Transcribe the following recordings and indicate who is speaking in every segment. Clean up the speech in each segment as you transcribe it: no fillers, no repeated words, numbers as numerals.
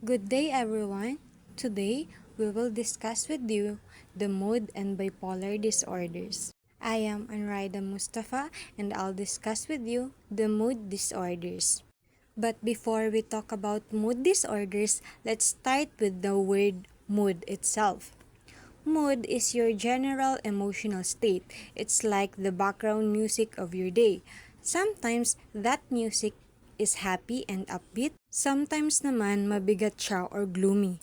Speaker 1: Good day, everyone. Today, we will discuss with you the mood and bipolar disorders. I am ANRAIDA MUSTAPHA and I'll discuss with you the mood disorders. But before we talk about mood disorders, let's start with the word mood itself. Mood is your general emotional state. It's like the background music of your day. Sometimes that music is happy and upbeat. Sometimes naman mabigat siya or gloomy.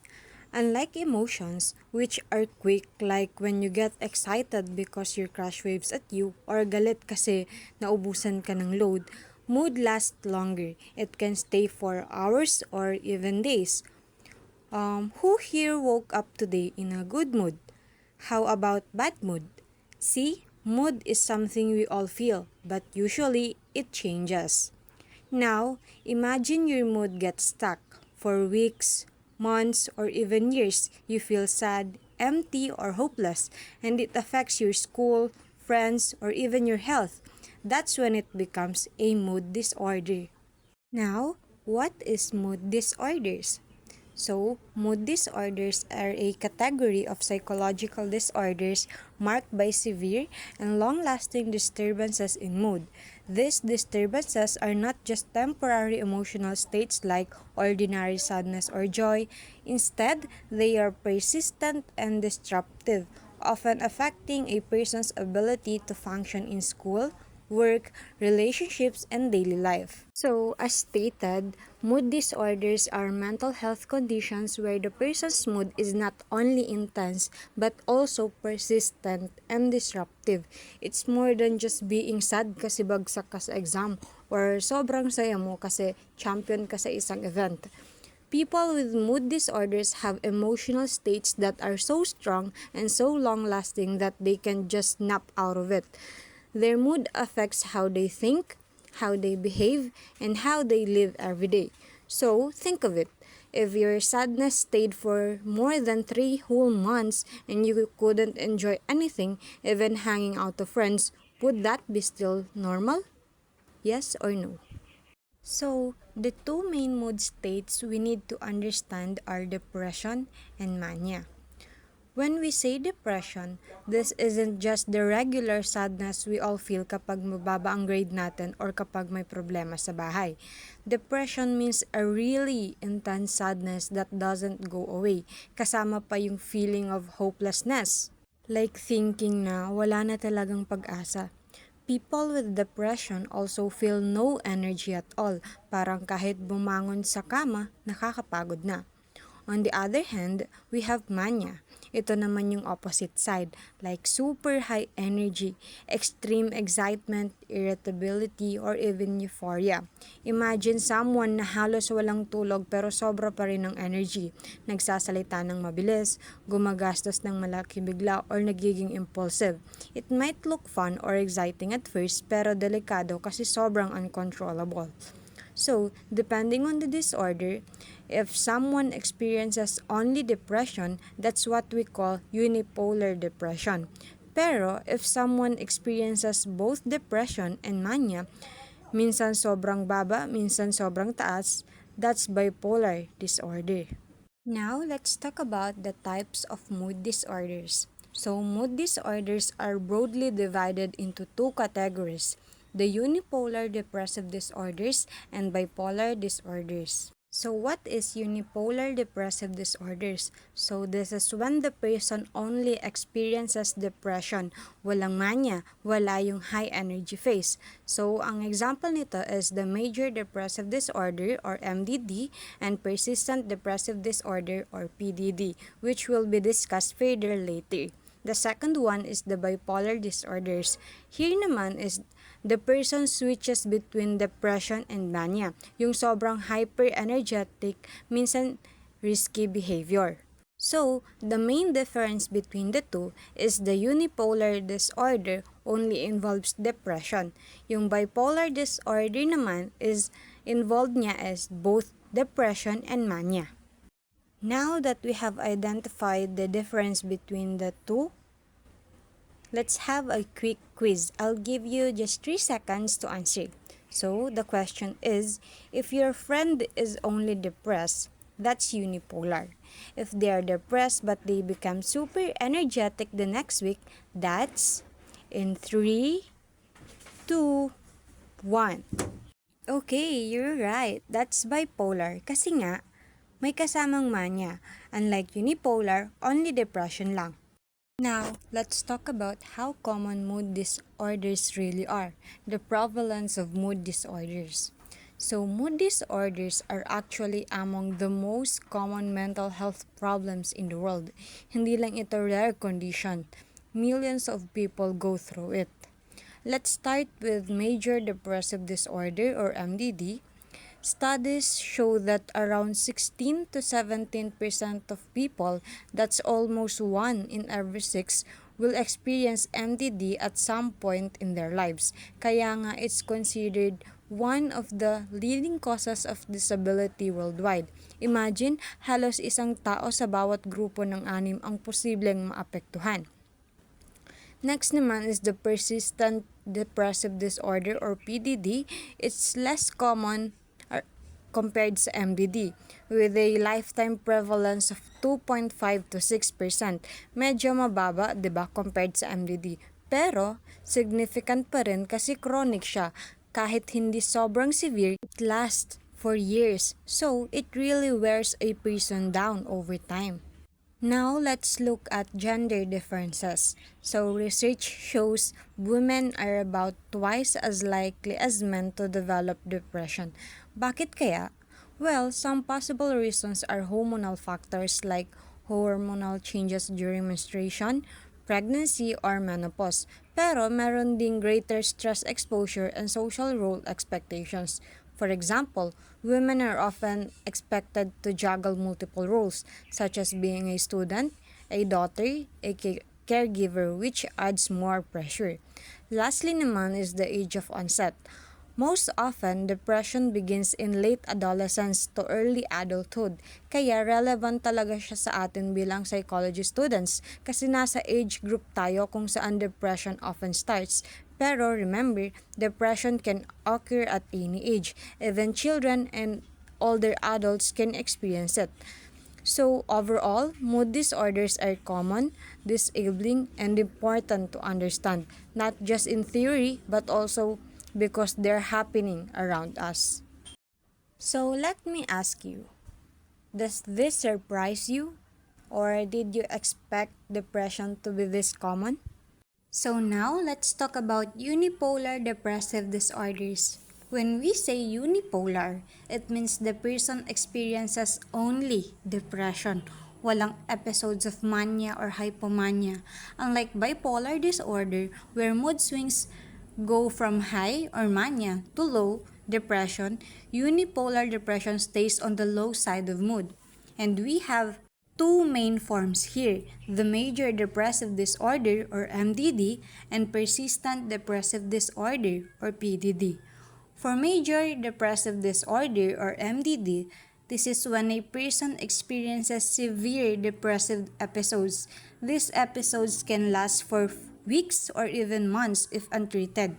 Speaker 1: Unlike emotions, which are quick like when you get excited because your crush waves at you or galit kasi naubusan ka ng load, mood lasts longer. It can stay for hours or even days. Who here woke up today in a good mood? How about bad mood? See, mood is something we all feel, but usually it changes. Now, imagine your mood gets stuck for weeks, months, or even years. You feel sad, empty, or hopeless, and it affects your school, friends, or even your health. That's when it becomes a mood disorder. Now, what is mood disorders? So, mood disorders are a category of psychological disorders marked by severe and long-lasting disturbances in mood. These disturbances are not just temporary emotional states like ordinary sadness or joy. Instead, they are persistent and disruptive, often affecting a person's ability to function in school, work, relationships, and daily life. So, as stated, mood disorders are mental health conditions where the person's mood is not only intense but also persistent and disruptive. It's more than just being sad kasi bagsak ka sa exam or sobrang saya mo kasi champion ka sa isang event. People with mood disorders have emotional states that are so strong and so long-lasting that they can just snap out of it. Their mood affects how they think, how they behave, and how they live every day. So, think of it. If your sadness stayed for more than 3 whole months and you couldn't enjoy anything, even hanging out with friends, would that be still normal? Yes or no? So, the two main mood states we need to understand are depression and mania. When we say depression, this isn't just the regular sadness we all feel kapag mababa ang grade natin or kapag may problema sa bahay. Depression means a really intense sadness that doesn't go away, kasama pa yung feeling of hopelessness. Like thinking na wala na talagang pag-asa. People with depression also feel no energy at all, parang kahit bumangon sa kama, nakakapagod na. On the other hand, we have mania. Ito naman yung opposite side, like super high energy, extreme excitement, irritability, or even euphoria. Imagine someone na halos walang tulog pero sobra pa rin ng energy, nagsasalita ng mabilis, gumagastos ng malaki bigla, or nagiging impulsive. It might look fun or exciting at first pero delikado kasi sobrang uncontrollable. So, depending on the disorder, if someone experiences only depression, that's what we call unipolar depression. Pero, if someone experiences both depression and mania, minsan sobrang baba, minsan sobrang taas, that's bipolar disorder. Now, let's talk about the types of mood disorders. So, mood disorders are broadly divided into two categories: the unipolar depressive disorders and bipolar disorders. So, what is unipolar depressive disorders? So, this is when the person only experiences depression, walang mania, wala yung high energy phase. So, ang example nito is the major depressive disorder or MDD and persistent depressive disorder or PDD, which will be discussed further later. The second one is the bipolar disorders. Here naman is the person switches between depression and mania, yung sobrang hyper-energetic, minsan risky behavior. So, the main difference between the two is the unipolar disorder only involves depression. Yung bipolar disorder naman is involved niya as both depression and mania. Now that we have identified the difference between the two, let's have a quick quiz. I'll give you just 3 seconds to answer. So, the question is, if your friend is only depressed, that's unipolar. If they are depressed but they become super energetic the next week, that's in 3, 2, 1. Okay, you're right. That's bipolar kasi nga may kasamang mania. Unlike unipolar, only depression lang. Now, let's talk about how common mood disorders really are, the prevalence of mood disorders. So, mood disorders are actually among the most common mental health problems in the world. Hindi lang ito rare condition. Millions of people go through it. Let's start with major depressive disorder or MDD. Studies show that around 16 to 17% of people, that's almost 1 in every 6, will experience MDD at some point in their lives. Kaya nga it's considered one of the leading causes of disability worldwide. Imagine, halos isang tao sa bawat grupo ng 6 ang posibleng maapektuhan. Next naman is the persistent depressive disorder or PDD. It's less common compared sa MDD with a lifetime prevalence of 2.5 to 6%. Medyo mababa, 'di ba, compared sa MDD. Pero significant pa rin kasi chronic siya. Kahit hindi sobrang severe, it lasts for years. So, it really wears a person down over time. Now, let's look at gender differences. So, research shows women are about twice as likely as men to develop depression. Bakit kaya? Well, some possible reasons are hormonal factors like hormonal changes during menstruation, pregnancy, or menopause. Pero meron ding greater stress exposure and social role expectations. For example, women are often expected to juggle multiple roles, such as being a student, a daughter, a caregiver, which adds more pressure. Lastly naman is the age of onset. Most often, depression begins in late adolescence to early adulthood. Kaya relevant talaga siya sa atin bilang psychology students kasi nasa age group tayo kung saan depression often starts. Pero remember, depression can occur at any age. Even children and older adults can experience it. So overall, mood disorders are common, disabling, and important to understand, not just in theory but also because they're happening around us. So let me ask you, does this surprise you? Or did you expect depression to be this common? So now, let's talk about unipolar depressive disorders. When we say unipolar, it means the person experiences only depression. Walang episodes of mania or hypomania. Unlike bipolar disorder, where mood swings go from high or mania to low depression, unipolar depression stays on the low side of mood. And we have two main forms here, the major depressive disorder or MDD and persistent depressive disorder or PDD. For major depressive disorder or MDD, this is when a person experiences severe depressive episodes. These episodes can last for weeks or even months if untreated.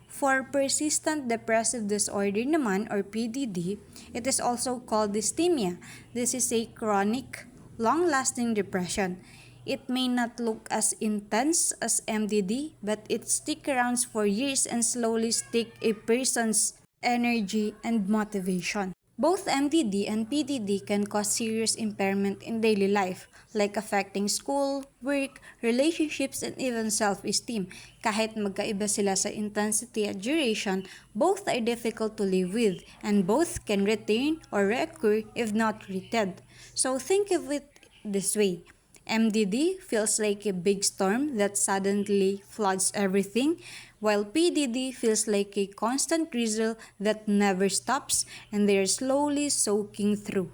Speaker 1: For persistent depressive disorder naman or PDD, it is also called dysthymia. This is a chronic, long-lasting depression. It may not look as intense as MDD, but it sticks around for years and slowly take a person's energy and motivation. Both MDD and PDD can cause serious impairment in daily life, like affecting school, work, relationships, and even self-esteem. Kahit magkaiba sila sa intensity at duration, both are difficult to live with, and both can return or reoccur if not treated. So think of it this way. MDD feels like a big storm that suddenly floods everything, while PDD feels like a constant drizzle that never stops and they are slowly soaking through.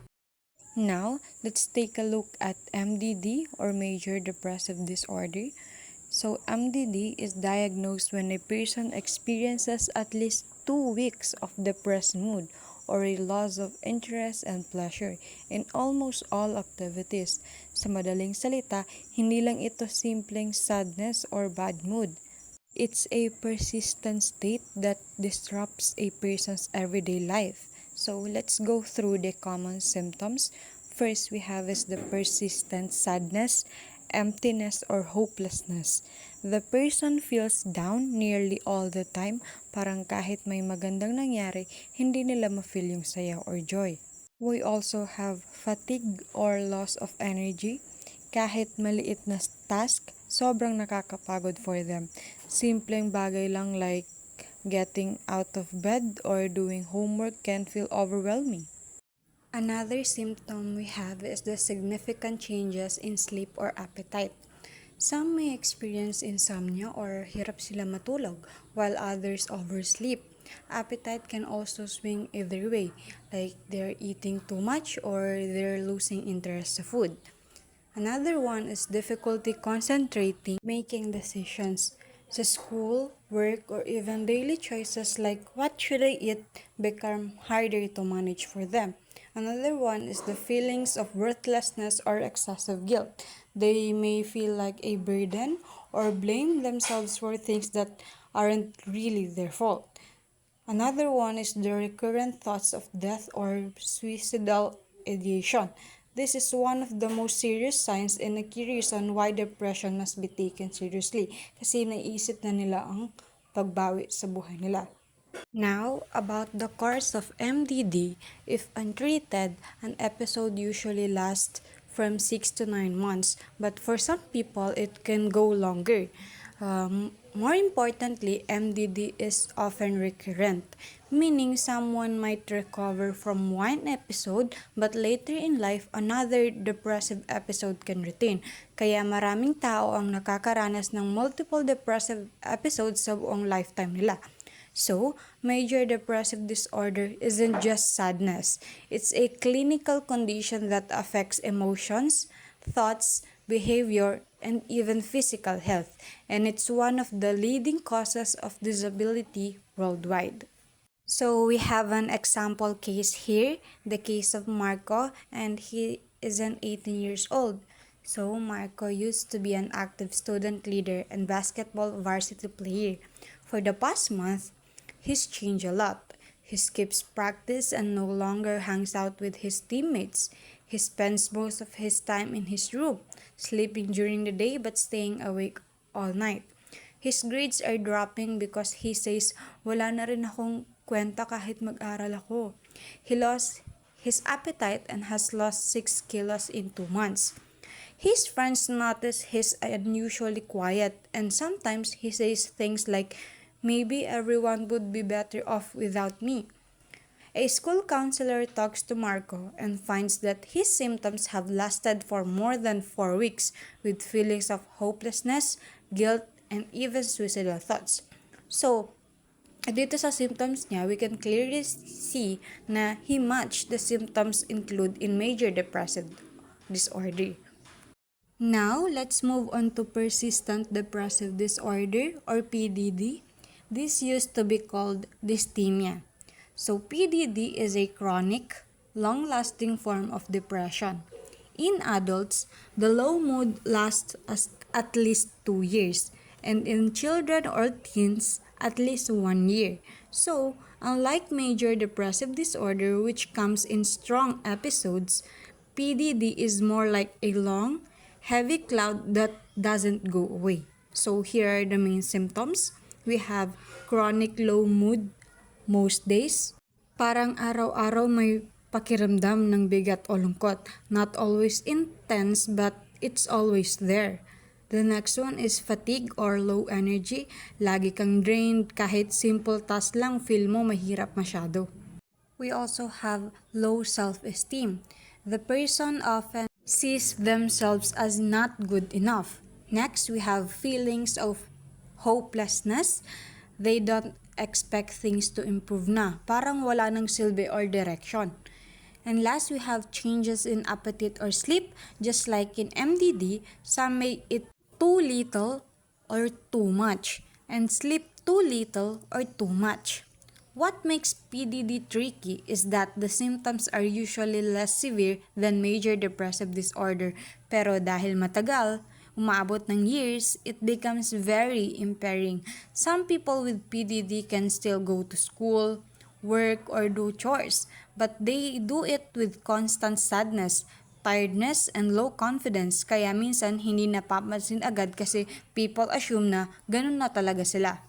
Speaker 1: Now, let's take a look at MDD or major depressive disorder. So, MDD is diagnosed when a person experiences at least 2 weeks of depressed mood or a loss of interest and pleasure in almost all activities. Sa madaling salita, hindi lang ito simpleng sadness or bad mood. It's a persistent state that disrupts a person's everyday life. So let's go through the common symptoms. First, we have is the persistent sadness, emptiness, or hopelessness. The person feels down nearly all the time, parang kahit may magandang nangyari, hindi nila ma-feel yung saya or joy. We also have fatigue or loss of energy. Kahit maliit na task, sobrang nakakapagod for them. Simpleng bagay lang like getting out of bed or doing homework can feel overwhelming. Another symptom we have is the significant changes in sleep or appetite. Some may experience insomnia or hirap sila matulog, while others oversleep. Appetite can also swing either way, like they're eating too much or they're losing interest sa food. Another one is difficulty concentrating, making decisions. Sa school, work, or even daily choices like what should I eat become harder to manage for them. Another one is the feelings of worthlessness or excessive guilt. They may feel like a burden or blame themselves for things that aren't really their fault. Another one is the recurrent thoughts of death or suicidal ideation. This is one of the most serious signs and a key reason why depression must be taken seriously kasi naisip na nila ang pagbawi sa buhay nila. Now, about the course of MDD, if untreated, an episode usually lasts from 6 to 9 months, but for some people, it can go longer. More importantly, MDD is often recurrent, meaning someone might recover from one episode but later in life, another depressive episode can return. Kaya maraming tao ang nakakaranas ng multiple depressive episodes sa buong lifetime nila. So, major depressive disorder isn't just sadness. It's a clinical condition that affects emotions, thoughts, behavior, and even physical health. And it's one of the leading causes of disability worldwide. So, we have an example case here, the case of Marco, and he is an 18 years old. So, Marco used to be an active student leader and basketball varsity player. For the past month, he's changed a lot. He skips practice and no longer hangs out with his teammates. He spends most of his time in his room, sleeping during the day but staying awake all night. His grades are dropping because he says, wala na rin akong kwenta kahit mag-aral ako. He lost his appetite and has lost 6 kilos in 2 months. His friends notice he's unusually quiet and sometimes he says things like, maybe everyone would be better off without me. A school counselor talks to Marco and finds that his symptoms have lasted for more than 4 weeks with feelings of hopelessness, guilt, and even suicidal thoughts. So, dito sa symptoms niya, we can clearly see na he matched the symptoms included in major depressive disorder. Now, let's move on to persistent depressive disorder or PDD. This used to be called dysthymia. So, PDD is a chronic, long-lasting form of depression. In adults, the low mood lasts at least 2 years, and in children or teens, at least 1 year. So, unlike major depressive disorder which comes in strong episodes, PDD is more like a long, heavy cloud that doesn't go away. So, here are the main symptoms. We have chronic low mood most days. Parang araw-araw may pakiramdam ng bigat o lungkot. Not always intense but it's always there. The next one is fatigue or low energy. Lagi kang drained kahit simple task lang feel mo mahirap masyado. We also have low self-esteem. The person often sees themselves as not good enough. Next, we have feelings of hopelessness. They don't expect things to improve na. Parang wala nang silbi or direction. And last, we have changes in appetite or sleep. Just like in MDD, some may eat too little or too much and sleep too little or too much. What makes PDD tricky is that the symptoms are usually less severe than major depressive disorder, pero dahil matagal, umaabot ng years, it becomes very impairing. Some people with PDD can still go to school, work, or do chores, but they do it with constant sadness, tiredness, and low confidence. Kaya minsan hindi napapansin agad kasi people assume na ganun na talaga sila.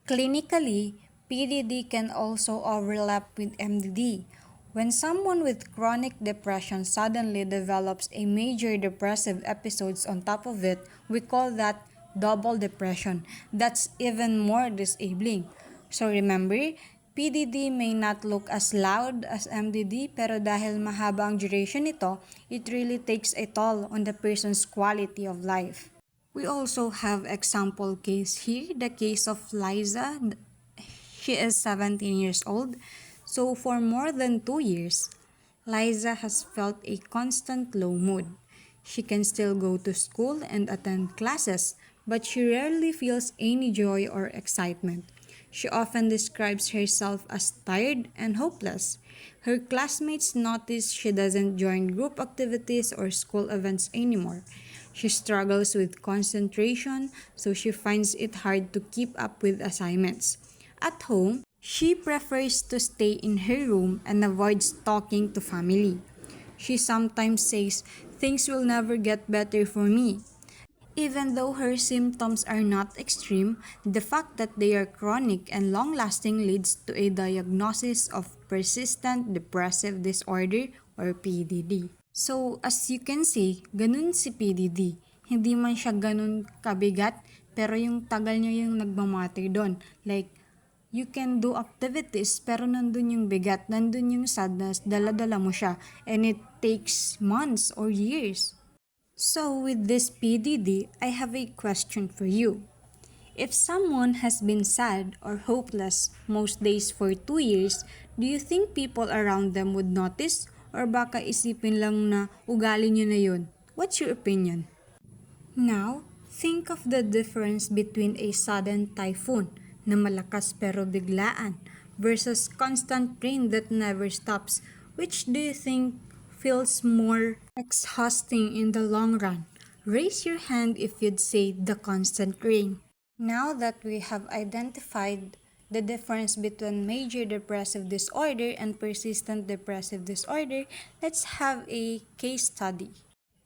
Speaker 1: Clinically, PDD can also overlap with MDD. When someone with chronic depression suddenly develops a major depressive episodes on top of it, we call that double depression. That's even more disabling. So remember, PDD may not look as loud as MDD, pero dahil mahaba ang duration nito, it really takes a toll on the person's quality of life. We also have example case here, the case of Liza. She is 17 years old. So for more than 2 years, Liza has felt a constant low mood. She can still go to school and attend classes, but she rarely feels any joy or excitement. She often describes herself as tired and hopeless. Her classmates notice she doesn't join group activities or school events anymore. She struggles with concentration, so she finds it hard to keep up with assignments. At home, she prefers to stay in her room and avoids talking to family. She sometimes says, "Things will never get better for me." Even though her symptoms are not extreme, the fact that they are chronic and long-lasting leads to a diagnosis of persistent depressive disorder or PDD. So, as you can see, ganun si PDD. Hindi man siya ganun kabigat, pero yung tagal niya yung nagmamatter doon. Like, you can do activities, pero nandun yung bigat, nandun yung sadness, dala-dala mo siya. And it takes months or years. So, with this PDD, I have a question for you. If someone has been sad or hopeless most days for 2 years, do you think people around them would notice? Or baka isipin lang na ugali nyo na yun? What's your opinion? Now, think of the difference between a sudden typhoon na malakas pero biglaan versus constant rain that never stops. Which do you think feels more exhausting in the long run? Raise your hand if you'd say the constant rain. Now that we have identified the difference between major depressive disorder and persistent depressive disorder, let's have a case study.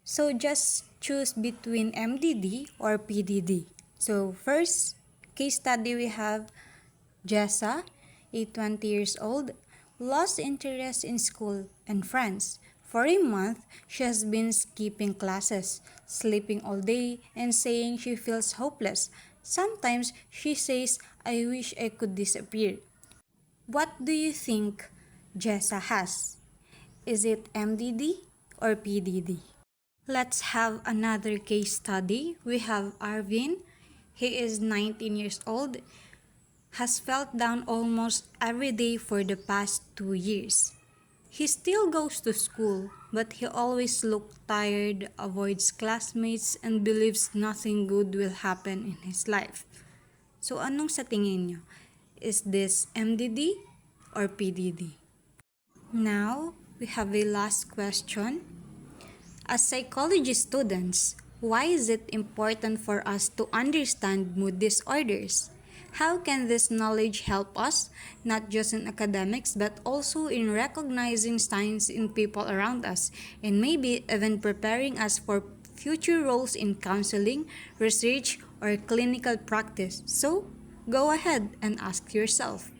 Speaker 1: So just choose between MDD or PDD. So first case study we have Jessa, a 20 years old, lost interest in school and friends. For a month, she has been skipping classes, sleeping all day, and saying she feels hopeless. Sometimes she says, "I wish I could disappear." What do you think Jessa has? Is it MDD or PDD? Let's have another case study. We have Arvin. He is 19 years old, has felt down almost every day for the past 2 years. He still goes to school, but he always looks tired, avoids classmates, and believes nothing good will happen in his life. So anong sa tingin nyo? Is this MDD or PDD? Now, we have a last question. As psychology students, why is it important for us to understand mood disorders? How can this knowledge help us, not just in academics, but also in recognizing signs in people around us, and maybe even preparing us for future roles in counseling, research, or clinical practice? So, go ahead and ask yourself.